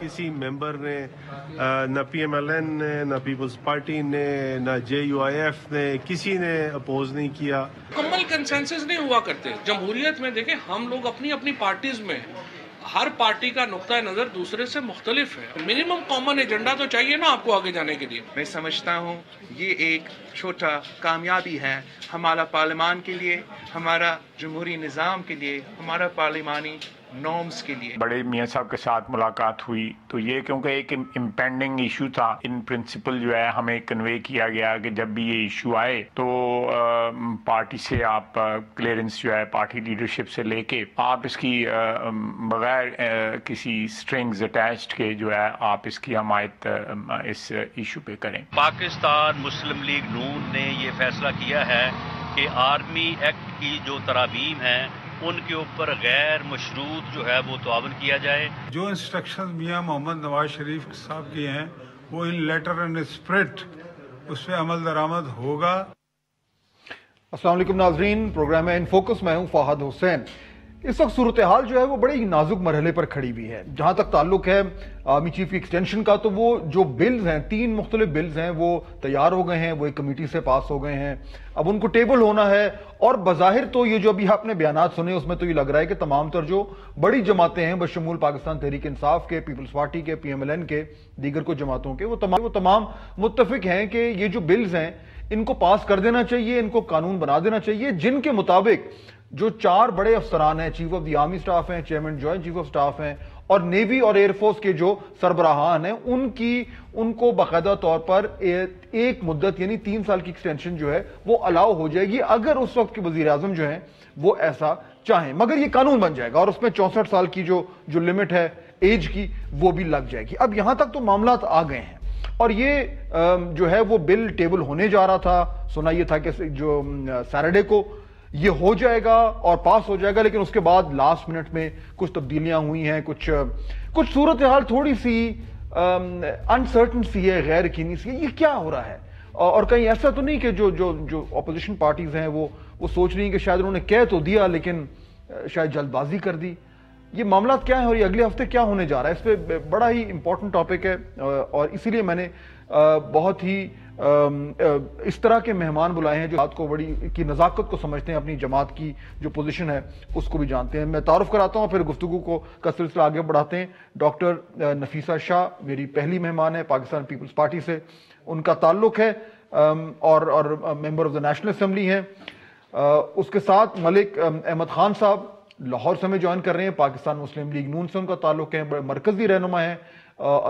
کسی ممبر نے، نہ پی ایم ایل این نے، نہ پیپلز پارٹی نے، نہ جے یو آئی ایف نے، کسی نے اپوز نہیں کیا. مکمل کنسنسس نہیں ہوا کرتے. جمہوریت میں دیکھیں ہم لوگ اپنی اپنی پارٹیز میں ہر پارٹی کا نقطہ نظر دوسرے سے مختلف ہے. منیمم کامن ایجنڈا تو چاہیے نا آپ کو آگے جانے کے لیے. میں سمجھتا ہوں یہ ایک چھوٹا کامیابی ہے ہمارا پارلیمان کے لیے، ہمارا جمہوری نظام کے لیے، ہمارا پارلیمانی نارمز کے لیے. بڑے میاں صاحب کے ساتھ ملاقات ہوئی تو یہ کیونکہ ایک امپینڈنگ ایشو تھا، ان پرنسپل جو ہے ہمیں کنوے کیا گیا کہ جب بھی یہ ایشو آئے تو پارٹی سے آپ کلیئرنس جو ہے پارٹی لیڈرشپ سے لے کے آپ اس کی بغیر کسی سٹرنگز اٹیچڈ کے جو ہے آپ اس کی حمایت اس ایشو پہ کریں. پاکستان مسلم لیگ نون نے یہ فیصلہ کیا ہے کہ آرمی ایکٹ کی جو ترامیم ہیں ان کے اوپر غیر مشروط جو ہے وہ تعاون کیا جائے. جو انسٹرکشن میاں محمد نواز شریف صاحب کی ہیں وہ ان لیٹر اینڈ اسپرٹ اس پہ عمل درآمد ہوگا. السلام علیکم ناظرین، پروگرام ہے ان فوکس، میں ہوں فہد حسین. اس وقت صورتحال جو ہے وہ بڑے ہی نازک مرحلے پر کھڑی ہوئی ہے. جہاں تک تعلق ہے آرمی چیف کی ایکسٹینشن کا تو وہ جو بلز ہیں، 3 مختلف بلز ہیں، وہ تیار ہو گئے ہیں، وہ ایک کمیٹی سے پاس ہو گئے ہیں. اب ان کو ٹیبل ہونا ہے اور بظاہر تو یہ جو ابھی آپ نے بیانات سنے اس میں تو یہ لگ رہا ہے کہ تمام تر جو بڑی جماعتیں ہیں بشمول پاکستان تحریک انصاف کے، پیپلز پارٹی کے، پی ایم ایل این کے، دیگر کو جماعتوں کے، وہ تمام متفق ہیں کہ یہ جو بلز ہیں ان کو پاس کر دینا چاہیے، ان کو قانون بنا دینا چاہیے، جن کے مطابق جو 4 بڑے افسران ہیں، chief of the army staff ہیں، chairman joint chief of staff ہیں، اور نیوی اور ایئر فورس کے جو سربراہان ہیں ان کو باقاعدہ طور پر ایک مدت یعنی 3 سال کی ایکسٹینشن جو ہے وہ الاؤ ہو جائے گی اگر اس وقت کے وزیر اعظم جو ہیں وہ ایسا چاہیں. مگر یہ قانون بن جائے گا اور اس میں 64 سال کی جو لمٹ ہے ایج کی وہ بھی لگ جائے گی. اب یہاں تک تو معاملات آ گئے ہیں اور یہ جو ہے وہ بل ٹیبل ہونے جا رہا تھا. سنا یہ تھا کہ جو سیٹرڈے کو یہ ہو جائے گا اور پاس ہو جائے گا، لیکن اس کے بعد لاسٹ منٹ میں کچھ تبدیلیاں ہوئی ہیں، کچھ صورتحال تھوڑی سی انسرٹن سی ہے، غیر یقینی سی ہے. یہ کیا ہو رہا ہے؟ اور کہیں ایسا تو نہیں کہ جو اپوزیشن پارٹیز ہیں وہ سوچ رہی ہیں کہ شاید انہوں نے کہہ تو دیا لیکن شاید جلد بازی کر دی. یہ معاملات کیا ہیں اور یہ اگلے ہفتے کیا ہونے جا رہا ہے؟ اس پہ بڑا ہی امپورٹنٹ ٹاپک ہے اور اسی لیے میں نے بہت ہی اس طرح کے مہمان بلائے ہیں جو بات کو بڑی کی نزاکت کو سمجھتے ہیں، اپنی جماعت کی جو پوزیشن ہے اس کو بھی جانتے ہیں. میں تعارف کراتا ہوں پھر گفتگو کا سلسلہ آگے بڑھاتے ہیں. ڈاکٹر نفیسہ شاہ میری پہلی مہمان ہے پاکستان پیپلز پارٹی سے، ان کا تعلق ہے اور member of the national assembly ہیں. اس کے ساتھ ملک احمد خان صاحب لاہور سے ہمیں جوائن کر رہے ہیں، پاکستان مسلم لیگ نون سے ان کا تعلق ہے، بڑے مرکزی رہنما ہیں،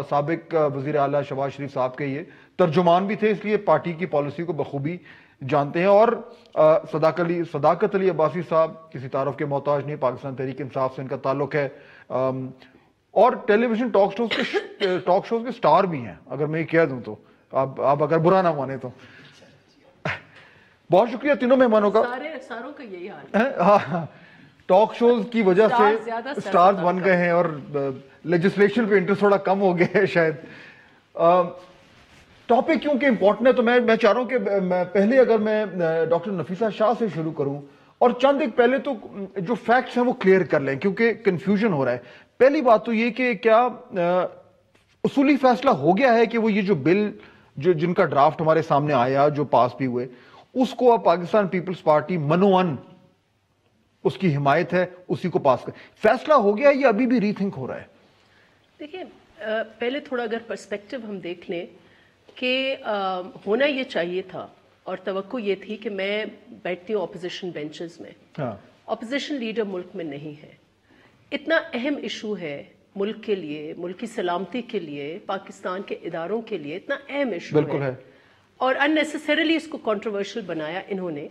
سابق وزیر اعلیٰ شہباز شریف صاحب کے یہ ترجمان بھی تھے، اس لیے پارٹی کی پالیسی کو بخوبی جانتے ہیں. اور صداقت علی عباسی صاحب کسی تعارف کے محتاج نہیں، پاکستان تحریک انصاف سے ان کا تعلق ہے اور ٹیلی ویژن ٹاک شوز کے سٹار بھی ہیں اگر میں یہ کہہ دوں تو، آپ اگر برا نہ مانے تو. بہت شکریہ تینوں مہمانوں کا. ساروں کا یہی حال ہے، ٹاک شوز کی وجہ سے سٹارز بن گئے ہیں اور لیجسلیشن پہ انٹرسٹ تھوڑا کم ہو گیا ہے شاید. ٹاپک کیونکہ امپورٹنٹ ہے تو میں چاہ رہا ہوں کہ پہلے اگر میں ڈاکٹر نفیسہ شاہ سے شروع کروں اور چند ایک پہلے تو جو فیکٹس ہیں وہ کلیئر کر لیں کیونکہ کنفیوژن ہو رہا ہے. پہلی بات تو یہ کہ کیا اصولی فیصلہ ہو گیا ہے کہ وہ یہ جو بل جن کا ڈرافٹ ہمارے سامنے آیا جو پاس بھی ہوئے اس کو اب پاکستان پیپلز پارٹی منوان اس کی حمایت ہے اسی کو پاس کر فیصلہ ہو گیا یا ابھی بھی ری تھنک ہو رہا ہے؟ دیکھیں پہلے تھوڑا اگر پرسپیکٹو ہم دیکھ لیں کہ ہونا یہ چاہیے تھا اور توقع یہ تھی کہ میں بیٹھتی ہوں اپوزیشن بینچز میں، اپوزیشن لیڈر ملک میں نہیں ہے. اتنا اہم ایشو ہے ملک کے لیے، ملک کی سلامتی کے لیے، پاکستان کے اداروں کے لیے اتنا اہم ایشو ہے اور ان نیسیسریلی اس کو کنٹروورشل بنایا انہوں نے.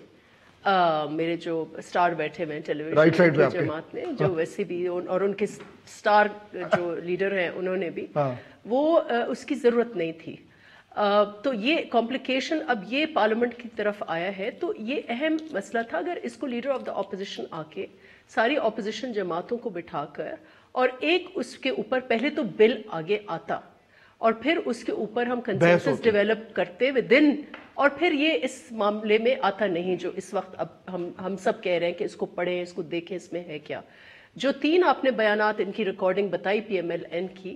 میرے جو سٹار بیٹھے ہوئے ٹیلی ویژن کی جماعت میں جو ویسے بھی اور ان کے سٹار جو لیڈر ہیں انہوں نے بھی، وہ اس کی ضرورت نہیں تھی. تو یہ کمپلیکیشن اب یہ پارلیمنٹ کی طرف آیا ہے تو یہ اہم مسئلہ تھا. اگر اس کو لیڈر آف دا اپوزیشن آ کے ساری اپوزیشن جماعتوں کو بٹھا کر اور ایک اس کے اوپر پہلے تو بل آگے آتا اور پھر اس کے اوپر ہم کنسنسس ڈیولپ کرتے ودن، اور پھر یہ اس معاملے میں آتا نہیں جو اس وقت اب ہم سب کہہ رہے ہیں کہ اس کو پڑھیں، اس کو دیکھیں اس میں ہے کیا. جو 3 آپ نے بیانات ان کی ریکارڈنگ بتائی پی ایم ایل این کی،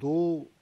2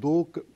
2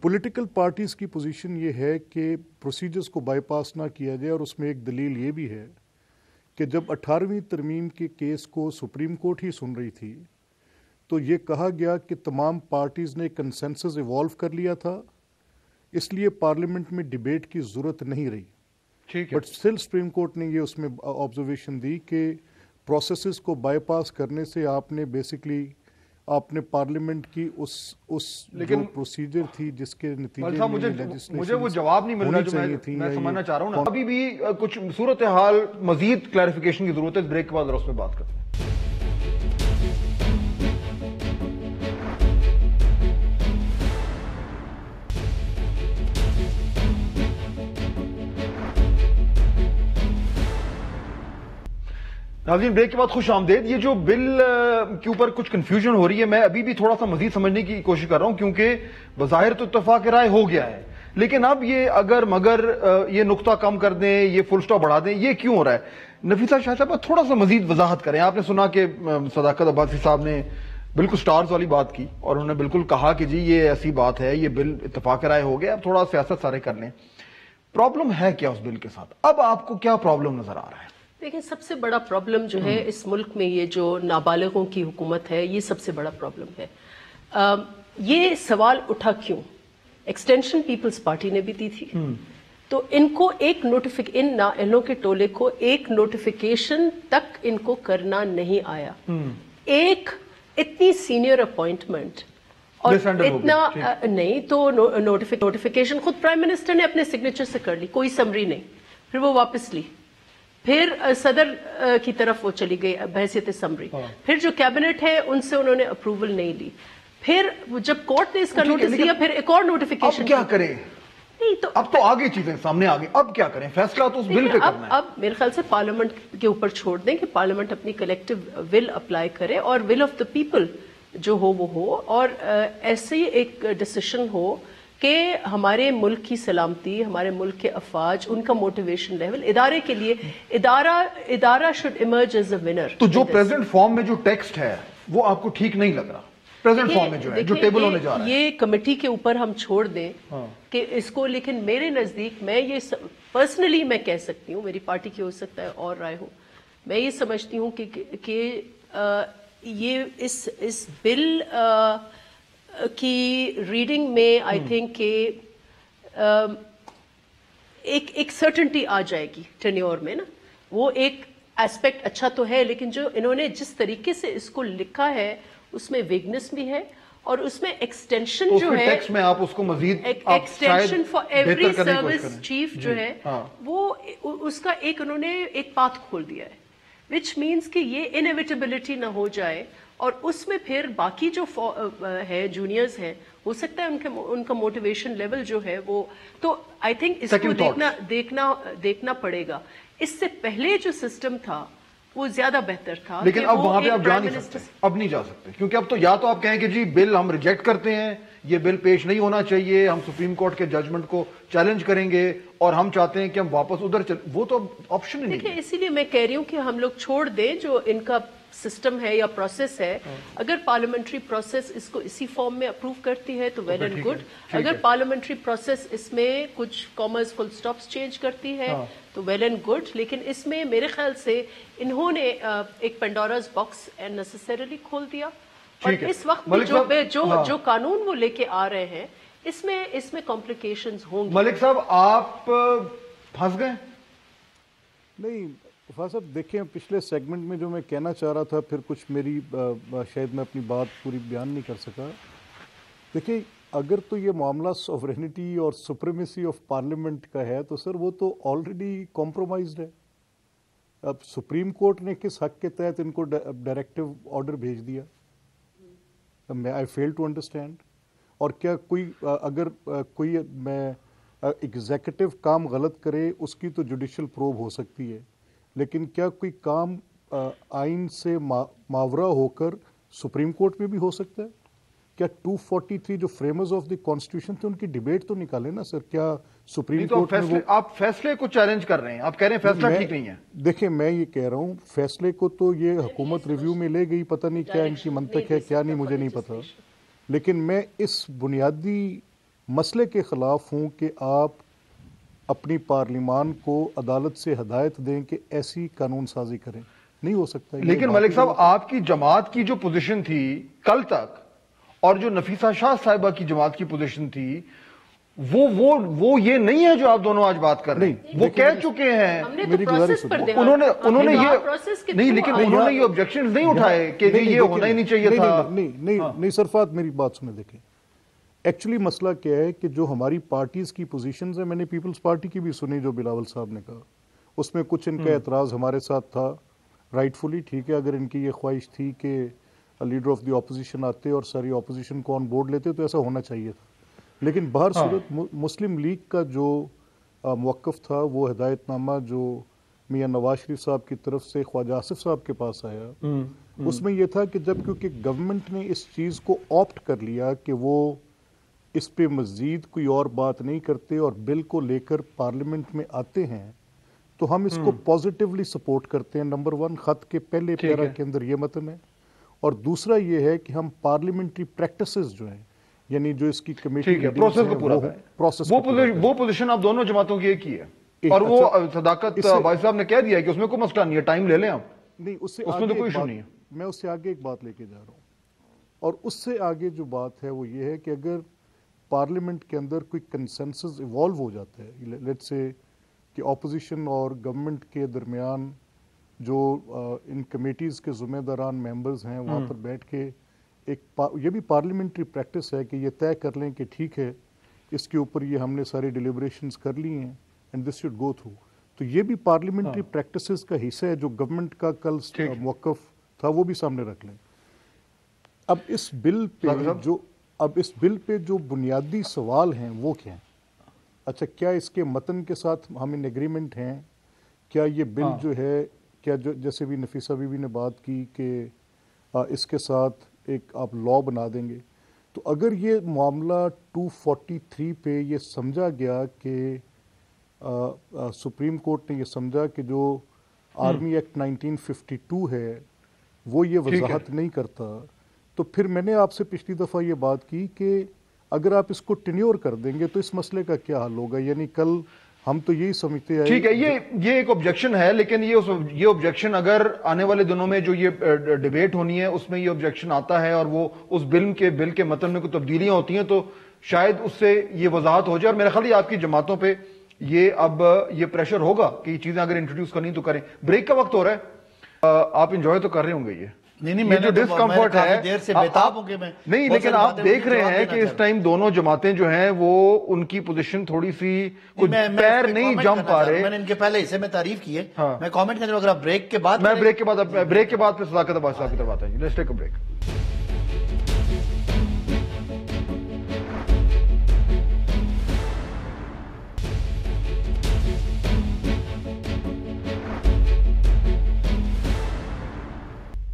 پولیٹیکل پارٹیز کی پوزیشن یہ ہے کہ پروسیجرز کو بائی پاس نہ کیا جائے، اور اس میں ایک دلیل یہ بھی ہے کہ جب 18ویں ترمیم کے کیس کو سپریم کورٹ ہی سن رہی تھی تو یہ کہا گیا کہ تمام پارٹیز نے کنسنسس ایوالو کر لیا تھا، اس لیے پارلیمنٹ میں ڈیبیٹ کی ضرورت نہیں رہی. بٹ اسٹل سپریم کورٹ نے یہ اس میں آبزرویشن دی کہ پروسیسز کو بائی پاس کرنے سے آپ نے بیسکلی آپ نے پارلیمنٹ کی اس جو پروسیجر تھی جس کے نتیجے مجھے وہ جواب نہیں مل رہا جو میں سمجھنا چاہ رہا ہوں نا. ابھی بھی کچھ صورتحال مزید کلیریفیکیشن کی ضرورت ہے. بریک کے بعد اس پہ بات کرتے ہیں. ناظرین بریک کے بعد خوش آمدید. یہ جو بل کے اوپر کچھ کنفیوژن ہو رہی ہے، میں ابھی بھی تھوڑا سا مزید سمجھنے کی کوشش کر رہا ہوں، کیونکہ بظاہر تو اتفاق رائے ہو گیا ہے، لیکن اب یہ اگر مگر یہ نقطہ کم کر دیں، یہ فل سٹاپ بڑھا دیں، یہ کیوں ہو رہا ہے؟ نفیسہ شاہ صاحب تھوڑا سا مزید وضاحت کریں. آپ نے سنا کہ صداقت عباسی صاحب نے بالکل سٹارز والی بات کی اور انہوں نے بالکل کہا کہ جی یہ ایسی بات ہے، یہ بل اتفاق رائے ہو گیا، اب تھوڑا سیاست سارے کر لیں. پرابلم ہے کیا اس بل کے ساتھ؟ اب آپ کو کیا پرابلم نظر آ رہا ہے؟ دیکھیں، سب سے بڑا پرابلم جو ہے اس ملک میں یہ جو نابالغوں کی حکومت ہے، یہ سب سے بڑا پرابلم ہے. یہ سوال اٹھا کیوں؟ ایکسٹینشن پیپلز پارٹی نے بھی دی تھی، تو ان کو ایک ان نااہلوں کے ٹولے کو ایک نوٹیفیکیشن تک ان کو کرنا نہیں آیا. ایک اتنی سینئر اپوائنٹمنٹ اور اتنا نہیں، تو نوٹیفیکیشن خود پرائم منسٹر نے اپنے سگنیچر سے کر لی، کوئی سمری نہیں، پھر وہ واپس لی، پھر صدر کی طرف وہ چلی گئی بحیثیت سمری، پھر جو کیبنٹ ہے ان سے انہوں نے اپروول نہیں لی، پھر جب کورٹ نے اس کا نوٹس دیا پھر ایک اور نوٹیفیکیشن. اب کیا کریں؟ نہیں تو اب تو آگے چیزیں سامنے آگے، اب کیا کریں؟ فیصلہ تو اس بل پہ کرنا ہے. اب میرے خیال سے پارلیمنٹ کے اوپر چھوڑ دیں کہ پارلیمنٹ اپنی کلیکٹیو ول اپلائی کرے اور ول آف دا پیپل جو ہو وہ ہو، اور ایسے ایک ڈیسیشن ہو کہ ہمارے ملک کی سلامتی، ہمارے ملک کے افواج، ان کا موٹیویشن لیول ادارے کے لیے، ادارہ should emerge as a winner. تو جو پریزنٹ فارم میں جو ٹیکسٹ ہے وہ آپ کو ٹھیک نہیں لگ رہا؟ پریزنٹ فارم میں جو ہے جو ٹیبل ہونے جا رہا ہے، یہ کمیٹی کے اوپر ہم چھوڑ دیں کہ اس کو. لیکن میرے نزدیک، میں یہ پرسنلی میں کہہ سکتی ہوں، میری پارٹی کی ہو سکتا ہے اور رائے ہو، میں یہ سمجھتی ہوں کہ یہ اس بل کی ریڈنگ میں آئی تھنک کہ ایک سرٹنٹی آ جائے گی ٹینیور میں نا. وہ ایک ایسپیکٹ اچھا تو ہے، لیکن جو انہوں نے جس طریقے سے اس کو لکھا ہے اس میں ویگنس بھی ہے، اور اس میں ایکسٹینشن جو ہے، ٹیکسٹ میں آپ اس کو مزید extension for every service chief جو ہے وہ اس کا ایک انہوں نے ایک پاتھ کھول دیا ہے، وچ مینس کہ یہ انیویٹیبلٹی نہ ہو جائے، اور اس میں پھر باقی جو ہے جونیئرز ہیں، ہو سکتا ہے ان کا موٹیویشن لیول جو ہے وہ، تو آئی تھنک اس کو دیکھنا پڑے گا. اس سے پہلے جو سسٹم تھا وہ زیادہ بہتر تھا، لیکن اب وہاں پہ آپ جا نہیں سکتے، اب نہیں جا سکتے، کیونکہ اب تو یا تو آپ کہیں کہ جی بل ہم ریجیکٹ کرتے ہیں، یہ بل پیش نہیں ہونا چاہیے، ہم سپریم کورٹ کے ججمنٹ کو چیلنج کریں گے، اور ہم چاہتے ہیں کہ ہم واپس ادھر وہ تو آپشن نہیں ہے. اسی لیے میں کہہ رہی ہوں کہ ہم لوگ چھوڑ دیں جو ان کا سسٹم ہے یا پروسیس ہے. اگر پارلیمنٹری پروسیس اس کو اسی فارم میں اپروو کرتی ہے تو ویل اینڈ گڈ. اگر پارلیمنٹری پروسیس اس میں کچھ کامرز فل سٹاپس چینج کرتی ہے تو ویل اینڈ گڈ. لیکن اس میں میرے خیال سے انہوں نے ایک پینڈوراز باکس نیسیسریلی کھول دیا، اور اس وقت جو قانون وہ لے کے آ رہے ہیں اس میں کمپلیکیشنز ہوں گی. ملک صاحب آپ پھنس گئے؟ نہیں فاضل صاحب، دیکھیں پچھلے سیگمنٹ میں جو میں کہنا چاہ رہا تھا، پھر کچھ میری شاید میں اپنی بات پوری بیان نہیں کر سکا. دیکھیں اگر تو یہ معاملہ سوورینٹی اور سپریمیسی آف پارلیمنٹ کا ہے تو سر وہ تو آلریڈی کمپرومائزڈ ہے. اب سپریم کورٹ نے کس حق کے تحت ان کو ڈائریکٹو آرڈر بھیج دیا؟ آئی فیل ٹو انڈرسٹینڈ. اور کیا کوئی اگر کوئی میں ایگزیکٹو کام غلط کرے اس کی تو جوڈیشل پروب ہو سکتی ہے، لیکن کیا کوئی کام آئین سے ماورا ہو کر سپریم کورٹ میں بھی ہو سکتا ہے؟ کیا 243 جو فریمرز آف دی کانسٹیٹیوشن تھے ان کی ڈیبیٹ تو نکالے نا سر. کیا سپریم کورٹ میں آپ فیصلے کو چیلنج کر رہے ہیں، آپ کہہ رہے ہیں فیصلہ ٹھیک نہیں ہے. دیکھیں میں یہ کہہ رہا ہوں فیصلے کو تو یہ حکومت ریویو میں لے گئی، پتہ نہیں کیا ان کی منطق ہے کیا نہیں، مجھے نہیں پتا. لیکن میں اس بنیادی مسئلے کے خلاف ہوں کہ آپ اپنی پارلیمان کو عدالت سے ہدایت دیں کہ ایسی قانون سازی کریں. نہیں ہو سکتا. لیکن ملک صاحب آپ کی جماعت کی جو پوزیشن تھی کل تک اور جو نفیسہ شاہ صاحبہ کی جماعت کی پوزیشن تھی وہ یہ نہیں ہے جو آپ دونوں آج بات کر رہے ہیں. وہ کہہ چکے ہیں انہوں نے یہ نہیں، لیکن انہوں نے یہ آبجیکشنز نہیں اٹھائے کہ یہ ہونا ہی نہیں چاہیے تھا. نہیں سرفات میری بات سنیں. دیکھیں ایکچولی مسئلہ کیا ہے کہ جو ہماری پارٹیز کی پوزیشنز ہیں، میں نے پیپلز پارٹی کی بھی سنی جو بلاول صاحب نے کہا، اس میں کچھ ان کا اعتراض ہمارے ساتھ تھا، رائٹ فلی ٹھیک ہے. اگر ان کی یہ خواہش تھی کہ لیڈر آف دی اپوزیشن آتے اور ساری اپوزیشن کو آن بورڈ لیتے تو ایسا ہونا چاہیے تھا. لیکن بہر صورت مسلم لیگ کا جو موقف تھا وہ ہدایت نامہ جو میاں نواز شریف صاحب کی طرف سے خواجہ آصف صاحب کے پاس آیا، اس میں یہ تھا کہ جب کیونکہ گورنمنٹ نے اس چیز کو آپٹ کر لیا کہ وہ اس پہ مزید کوئی اور بات نہیں کرتے اور بل کو لے کر پارلیمنٹ میں آتے ہیں، تو ہم اس کو پازیٹیولی سپورٹ کرتے ہیں. نمبر 1 خط کے پہلے پیرا کے اندر یہ متن ہے، اور دوسرا یہ ہے کہ ہم پارلیمنٹری پریکٹسز جو ہیں، یعنی جو اس کی کمیٹی پروسیس کو پورا کریں، وہ پوزیشن آپ دونوں جماعتوں کی ایک ہی ہے. اور وہ صداقت بھائی صاحب نے کہہ دیا ہے کہ اس میں کوئی مسئلہ نہیں ہے، ٹائم لے لیں آپ. نہیں، اس میں تو کوئی ایشو نہیں ہے. میں اس سے آگے ایک بات لے کے جا رہا ہوں، اور اس سے آگے جو بات ہے وہ یہ ہے کہ اگر پارلیمنٹ کے اندر کوئی کنسنسس ایوالو ہو جاتا ہے، لیٹس سے کہ اپوزیشن اور گورنمنٹ کے درمیان جو ان کمیٹیز کے ذمہ داران ممبرز ہیں وہاں پر بیٹھ کے یہ بھی پارلیمنٹری پریکٹس ہے کہ یہ طے کر لیں کہ ٹھیک ہے اس کے اوپر یہ ہم نے ساری ڈیلیبریشنز کر لی ہیں and this should go through. تو یہ بھی پارلیمنٹری پریکٹسز کا حصہ ہے جو گورنمنٹ کا کل موقف تھا وہ بھی سامنے رکھ لیں. اب اس بل پہ جو بنیادی سوال ہیں وہ کیا ہیں؟ اچھا، کیا اس کے متن کے ساتھ ہم ان ایگریمنٹ ہیں؟ کیا یہ بل جو ہے، کیا جیسے بھی نفیسہ بی بی نے بات کی کہ اس کے ساتھ ایک آپ لا بنا دیں گے، تو اگر یہ معاملہ 243 پہ یہ سمجھا گیا کہ سپریم کورٹ نے یہ سمجھا کہ جو آرمی ایکٹ 1952 ہے وہ یہ وضاحت نہیں کرتا، تو پھر میں نے آپ سے پچھلی دفعہ یہ بات کی کہ اگر آپ اس کو ٹینیور کر دیں گے تو اس مسئلے کا کیا حل ہوگا. یعنی کل ہم تو یہی سمجھتے ہیں ٹھیک ہے، یہ ایک آبجیکشن ہے، لیکن یہ آبجیکشن اگر آنے والے دنوں میں جو یہ ڈیبیٹ ہونی ہے اس میں یہ آبجیکشن آتا ہے اور وہ اس بل کے متن میں کوئی تبدیلیاں ہوتی ہیں تو شاید اس سے یہ وضاحت ہو جائے. اور میرا خیال ہے آپ کی جماعتوں پہ اب یہ پریشر ہوگا کہ یہ چیزیں اگر انٹروڈیوس کرنی تو کریں. بریک کا وقت ہو رہا ہے، آپ انجوائے تو کر رہے ہوں گے. یہ نہیں جو ڈسکمفرٹ ہے دیر سے بےتاب ہوں گے میں نہیں، لیکن آپ دیکھ رہے ہیں کہ اس ٹائم دونوں جماعتیں جو ہیں وہ ان کی پوزیشن تھوڑی سی پیر نہیں جم پا رہے. میں نے ان کے پہلے حصے میں تعریف کی ہے، میں کامنٹ کرنے اگر آپ بریک کے بعد میں بریک کے بعد پھر صداقت عباس صاحب کی طرف آتا ہے. Let's take a break.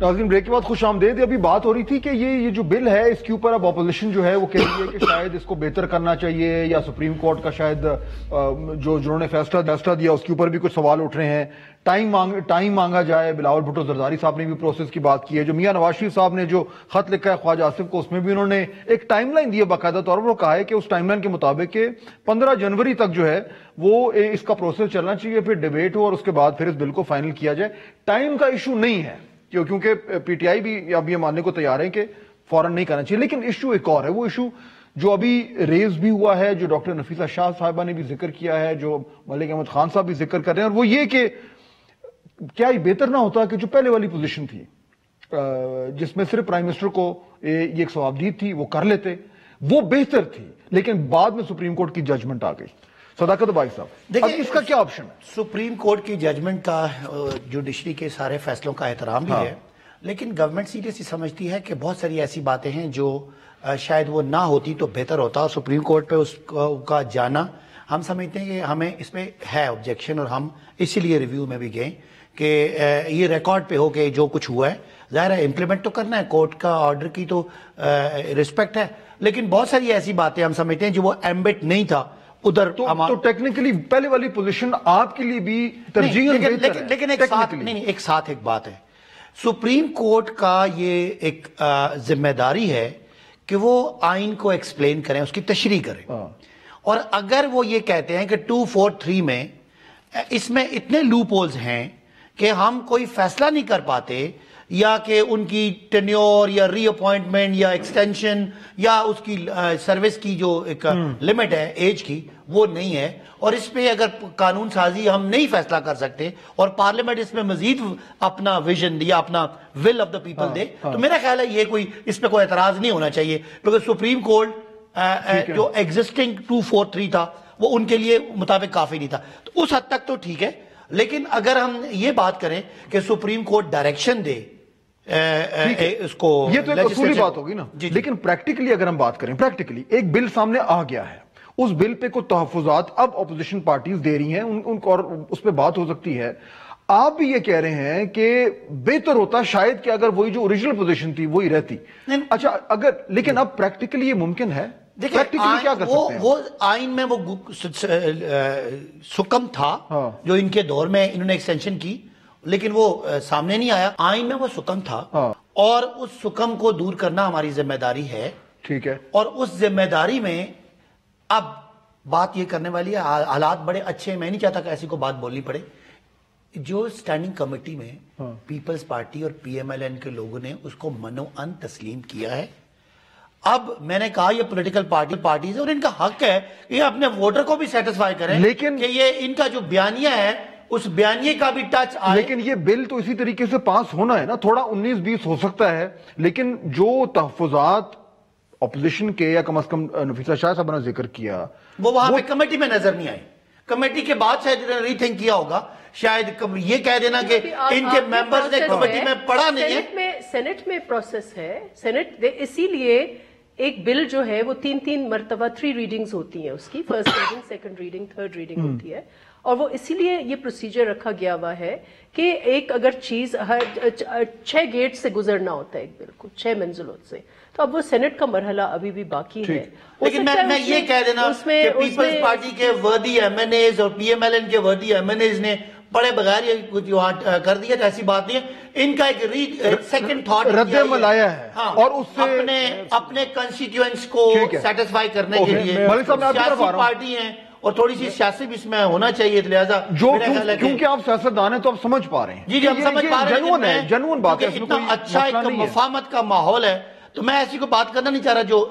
ناظرین بریک کے بعد خوش آمدید. ابھی بات ہو رہی تھی کہ یہ جو بل ہے اس کے اوپر اب اپوزیشن جو ہے وہ کہہ رہی ہے کہ شاید اس کو بہتر کرنا چاہیے یا سپریم کورٹ کا شاید جو جنہوں نے فیصلہ دیا اس کے اوپر بھی کچھ سوال اٹھ رہے ہیں. ٹائم مانگا جائے. بلاول بھٹو زرداری صاحب نے بھی پروسیس کی بات کی ہے. جو میاں نواز شریف صاحب نے جو خط لکھا ہے خواجہ آصف کو اس میں بھی انہوں نے ایک ٹائم لائن دی ہے باقاعدہ طور پر. وہ کہا ہے کہ اس ٹائم لائن کے مطابق کہ 15 جنوری تک جو ہے وہ اس کا پروسیس چلنا چاہیے، پھر ڈیبیٹ ہو اور اس کے بعد پھر اس بل کو فائنل کیا جائے. ٹائم کا ایشو نہیں ہے کیونکہ پی ٹی آئی بھی اب یہ ماننے کو تیار ہے کہ فوراً نہیں کرنا چاہیے. لیکن ایشو ایک اور ہے، وہ ایشو جو ابھی ریز بھی ہوا ہے، جو ڈاکٹر نفیسہ شاہ صاحبہ نے بھی ذکر کیا ہے، جو ملک احمد خان صاحب بھی ذکر کر رہے ہیں، اور وہ یہ کہ کیا یہ بہتر نہ ہوتا کہ جو پہلے والی پوزیشن تھی جس میں صرف پرائم منسٹر کو یہ ایک ثوابدید تھی وہ کر لیتے، وہ بہتر تھی، لیکن بعد میں سپریم کورٹ کی ججمنٹ آ گئی. صداقت بھائی صاحب دیکھیں اس کا کیا آپشن ہے؟ سپریم کورٹ کی ججمنٹ کا جوڈیشری کے سارے فیصلوں کا احترام بھی ہے، لیکن گورنمنٹ سیریسلی سمجھتی ہے کہ بہت ساری ایسی باتیں ہیں جو شاید وہ نہ ہوتی تو بہتر ہوتا. سپریم کورٹ پہ اس کا جانا ہم سمجھتے ہیں کہ ہمیں اس پہ ہے آبجیکشن، اور ہم اسی لیے ریویو میں بھی گئے کہ یہ ریکارڈ پہ ہو کہ جو کچھ ہوا ہے ظاہر ہے امپلیمنٹ تو کرنا ہے، کورٹ کا آرڈر کی تو رسپیکٹ ہے، لیکن بہت ساری ایسی باتیں ہم سمجھتے ہیں جو وہ ایمبٹ نہیں تھا ادھر. تو ٹیکنیکلی پہلے والی پوزیشن آپ کے لیے بھی ترجیح، لیکن ایک ساتھ ایک بات ہے، سپریم کورٹ کا یہ ایک ذمہ داری ہے کہ وہ آئین کو ایکسپلین کریں, اس کی تشریح کریں. اور اگر وہ یہ کہتے ہیں کہ 243 میں اس میں اتنے لوپ ہولز ہیں کہ ہم کوئی فیصلہ نہیں کر پاتے, یا کہ ان کی ٹینیور یا ری اپوائنٹمنٹ یا ایکسٹینشن یا اس کی سروس کی جو ایک لمٹ ہے ایج کی وہ نہیں ہے, اور اس پہ اگر قانون سازی ہم نہیں فیصلہ کر سکتے اور پارلیمنٹ اس میں مزید اپنا ویژن یا اپنا will of the people they, تو میرا خیال ہے یہ کوئی اس پہ کوئی اعتراض نہیں ہونا چاہیے, کیونکہ سپریم کورٹ جو ایگزسٹنگ 243 تھا وہ ان کے لیے مطابق کافی نہیں تھا, تو اس حد تک تو ٹھیک ہے. لیکن اگر ہم یہ بات کریں کہ سپریم کورٹ ڈائریکشن دے اس کو, یہ تو ایک اصولی بات ہوگی نا, لیکن پریکٹیکلی اگر ہم بات کریں, پریکٹیکلی ایک بل سامنے آ گیا ہے, اس بل پہ کوئی تحفظات اب اپوزیشن پارٹیز دے رہی ہیں, ان کو اور اس پہ بات ہو سکتی ہے. آپ بھی یہ کہہ رہے ہیں کہ بہتر ہوتا شاید کہ اگر وہی جو اوریجنل پوزیشن تھی وہی رہتی. اچھا اگر, لیکن اب پریکٹیکلی یہ ممکن ہے, پریکٹیکلی کیا کر سکتے ہیں؟ وہ آئین میں وہ سکم تھا جو ان کے دور میں انہوں نے ایکسٹینشن کی, لیکن وہ سامنے نہیں آیا. آئین میں وہ سکم تھا اور اس سکم کو دور کرنا ہماری ذمہ داری ہے. ٹھیک ہے. اور اس ذمہ داری میں اب بات یہ کرنے والی ہے, حالات بڑے اچھے ہیں, میں نہیں چاہتا کہ ایسی کو بات بولنی پڑے. جو اسٹینڈنگ کمیٹی میں پیپلز پارٹی اور پی ایم ایل این کے لوگوں نے اس کو منو ان تسلیم کیا ہے. اب میں نے کہا یہ پولیٹیکل پارٹیز ہے اور ان کا حق ہے یہ اپنے ووٹر کو بھی سیٹسفائی کریں, لیکن کہ یہ ان کا جو بیانیہ ہے اس بیانیے کا بھی ٹچ آئے. لیکن یہ بل تو اسی طریقے سے پاس ہونا ہے نا, تھوڑا 19-20 ہو سکتا ہے, لیکن جو تحفظات اپوزیشن کے یا کم از کم نفیسہ شاہ صاحب نے ذکر کیا وہ وہاں پہ کمیٹی میں نظر نہیں آئے. کمیٹی کے بعد شاید ری تھنک کیا ہوگا, شاید یہ کہہ دینا کہ ان کے ممبرز نے کمیٹی میں پڑھا نہیں ہے. سینٹ میں پروسیس ہے, سینٹ اسی لیے ایک بل جو ہے وہ 3 مرتبہ 3 ریڈنگز ہوتی ہیں اس کی, first reading, second reading, third reading ہوتی ہے, اور وہ اسی لیے یہ پروسیجر رکھا گیا ہوا ہے کہ ایک اگر چیز 6 گیٹ سے گزرنا ہوتا ہے ایک بل کو, 6 منزلوں سے, تو اب وہ سینٹ کا مرحلہ ابھی بھی باقی ہے. لیکن میں یہ کہہ دینا کہ پیپلز پارٹی کے وردی ایم این ایز اور پی ایم ایل این کے وردی ایم این ایز نے پڑے بغیر یہ کچھ کر دیا, ایسی بات نہیں ہے. ان کا ایک سیکنڈ تھاٹ رد عمل آیا ہے, اور اس سے اپنے کنسٹیٹوئنٹس کو سیٹسفائی کرنے کے لیے سیاسی پارٹی ہیں اور تھوڑی سی سیاسی بھی اس میں ہونا چاہیے, لہذا کیونکہ آپ سیاستدان ہیں تو آپ سمجھ پا رہے ہیں. جی ہم سمجھ پا رہے ہیں, جنون بات ہے, اتنا اچھا ایک مفاہمت کا ماحول ہے, تو میں ایسی کو بات کرنا نہیں چاہ رہا جو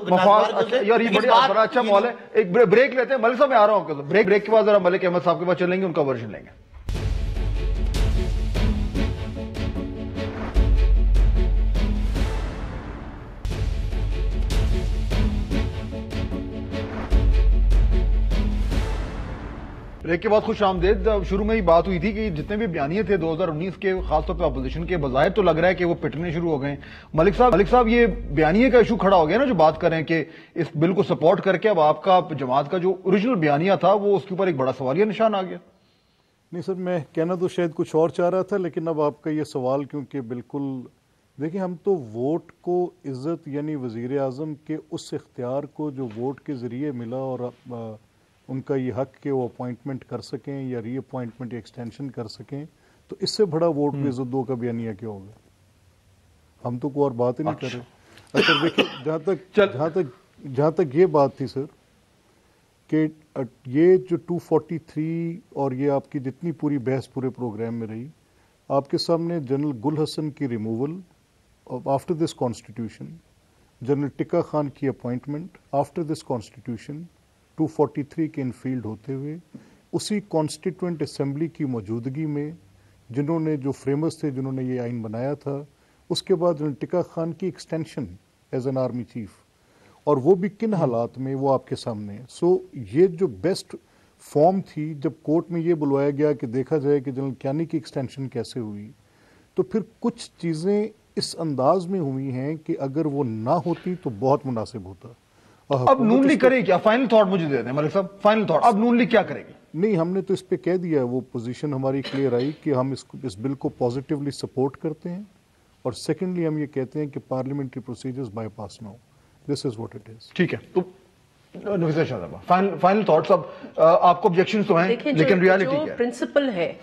یار یہ بڑا اچھا ماحول ہے. ایک بریک لیتے ہیں, ملک صاحب میں آ رہا ہوں, بریک کے بعد ذرا ملک احمد صاحب کے پاس چلیں گے, ان کا ورژن لیں گے. بریک کے بعد خوش آمدید. شروع میں ہی بات ہوئی تھی کہ جتنے بھی بیانیے تھے 2019 کے, خاص طور پہ اپوزیشن کے, بظاہر تو لگ رہا ہے کہ وہ پٹنے شروع ہو گئے. ملک صاحب یہ بیانیے کا ایشو کھڑا ہو گیا نا, جو بات کر رہے ہیں کہ اس بل کو سپورٹ کر کے اب آپ کا جماعت کا جو اوریجنل بیانیہ تھا وہ اس کے اوپر ایک بڑا سوالیہ نشان آ گیا. نہیں سر, میں کہنا تو شاید کچھ اور چاہ رہا تھا, لیکن اب آپ کا یہ سوال کیونکہ بالکل دیکھیں, ہم تو ووٹ کو عزت یعنی وزیر اعظم کے اس اختیار کو جو ووٹ کے ذریعے ملا اور ان کا یہ حق کہ وہ اپوائنٹمنٹ کر سکیں یا ری اپوائنٹمنٹ ایکسٹینشن کر سکیں, تو اس سے بڑا ووٹ کی عزت دو کا بیانیہ کیا ہوگا. ہم تو کوئی اور بات ہی نہیں کر رہے. اچھا دیکھیں, جہاں تک یہ بات تھی سر کہ یہ جو 243 اور یہ آپ کی جتنی پوری بحث پورے پروگرام میں رہی, آپ کے سامنے جنرل گل حسن کی removal after this constitution, general tikka Khan کی اپوائنٹمنٹ آفٹر دس کانسٹیٹیوشن 243 کے انفیلڈ ہوتے ہوئے, اسی کانسٹیٹوئنٹ اسمبلی کی موجودگی میں جنہوں نے جو فریمرز تھے جنہوں نے یہ آئین بنایا تھا, اس کے بعد جنرل ٹکا خان کی extension as an army chief, اور وہ بھی کن حالات میں, وہ آپ کے سامنے ہے. سو یہ جو بیسٹ فارم تھی جب کورٹ میں یہ بلوایا گیا کہ دیکھا جائے کہ جنرل کیانی کی ایکسٹینشن کیسے ہوئی, تو پھر کچھ چیزیں اس انداز میں ہوئی ہیں کہ اگر وہ نہ ہوتی تو بہت مناسب ہوتا. اب نون لیگ کرے کیا؟ فائنل تھاٹ مجھے دے دیں ملک صاحب, فائنل تھاٹ, اب نون لیگ کیا کرے گی؟ نہیں, ہم نے تو اس پہ کہہ دیا ہے, وہ پوزیشن ہماری کلیئر آئی کہ ہم اس بل کو پازیٹیولی سپورٹ کرتے ہیں, اور سیکنڈلی ہم یہ کہتے ہیں کہ پارلیمنٹری پروسیجرز بائی پاس نہ ہو. دس از واٹ اٹ از. ٹھیک ہے, تو نفیسہ شاہ صاحبہ فائنل تھاٹس. اب آپ کو آبجیکشنز تو ہیں, لیکن ریالٹی کیا ہے؟ جو پرنسپل ہے,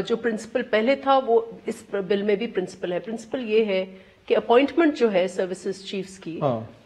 جو پرنسپل پہلے تھا وہ اس بل میں بھی پرنسپل ہے. پرنسپل یہ ہے کہ اپوائنٹمنٹ جو ہے سروسز چیفز کی,